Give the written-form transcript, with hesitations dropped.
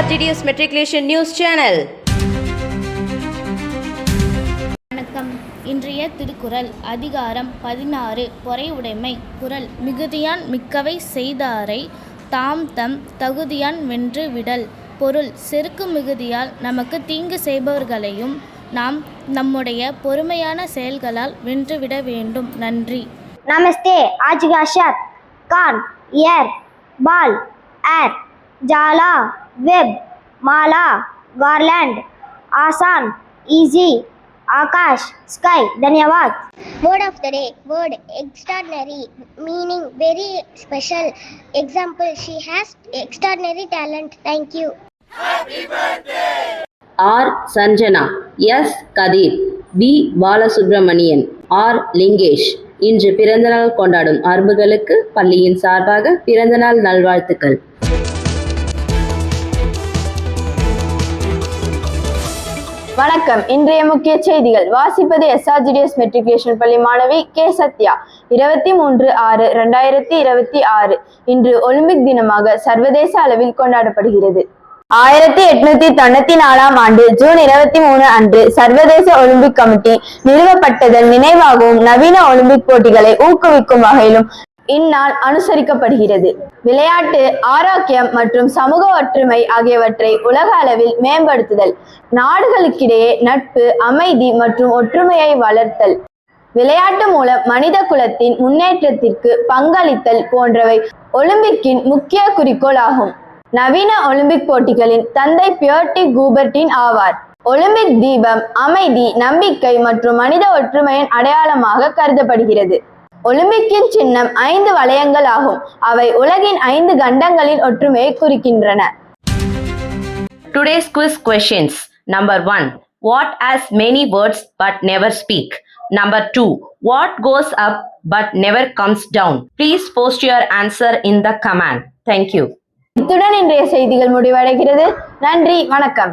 SRGDS Matriculation News Channel. வணக்கம். இன்றைய திருக்குறள் அதிகாரம் 16 பொறையுடைமை. குறள் மிகுதியான் மிக்கவை செய்தாரை தாம் தம் தகுதியான் வென்று விடல். பொருள் செருக்கு மிகுதியால் நமக்கு தீங்கு செய்பவர்களையும் நாம் நம்முடைய பொறுமையான செயல்களால் வென்றுவிட வேண்டும். நன்றி. नमस्ते. आज का शब्द कान, ईयर, बाल, एर, जाला, वेब, माला, गारलैंड, आसान, इजी, आकाश, स्काई. धन्यवाद. Word of the day. Word extraordinary, meaning very special. Example, she has extraordinary talent. Thank you. R. Sanjana, S. Kadir, B. Balasubramanian, R. Lingesh. இன்று பிறந்தநாள் கொண்டாடும் அன்புகளுக்கு பள்ளியின் சார்பாக பிறந்தநாள் நல்வாழ்த்துக்கள். வணக்கம். இன்றைய முக்கிய செய்திகள் வாசிப்பது SRGDS மெட்ரிகுலேஷன் பள்ளி மாணவி கே சத்யா. 23/6/2026 இன்று ஒலிம்பிக் தினமாக சர்வதேச அளவில் கொண்டாடப்படுகிறது. 1894 ஆண்டு ஜூன் 23 அன்று சர்வதேச ஒலிம்பிக் கமிட்டி நிறுவப்பட்டதன் நினைவாகவும் நவீன ஒலிம்பிக் போட்டிகளை ஊக்குவிக்கும் வகையிலும் இந்நாள் அனுசரிக்கப்படுகிறது. விளையாட்டு, ஆரோக்கியம் மற்றும் சமூக ஒற்றுமை ஆகியவற்றை உலக அளவில் மேம்படுத்துதல், நாடுகளுக்கிடையே நட்பு, அமைதி மற்றும் ஒற்றுமையை வளர்த்தல், விளையாட்டு மூலம் மனித குலத்தின் முன்னேற்றத்திற்கு பங்களித்தல் போன்றவை ஒலிம்பிக்கின் முக்கிய குறிக்கோள் ஆகும். நவீன ஒலிம்பிக் போட்டிகளின் தந்தை பியோர்டி கூபர்டின் ஆவார். ஒலிம்பிக் தீபம் அமைதி, நம்பிக்கை மற்றும் மனித ஒற்றுமையின் அடையாளமாக கருதப்படுகிறது. ஒலிம்பிக்கின் சின்னம் 5 வளையங்கள் ஆகும். அவை உலகின் 5 கண்டங்களின் ஒற்றுமையை குறிக்கின்றன. Today's quiz questions. Number 1. What has many words but never speak? Number 2. What goes up but never comes down? Please post your answer in the comment. Thank you. இத்துடன் இன்றைய செய்திகள் முடிவடைகிறது. நன்றி, வணக்கம்.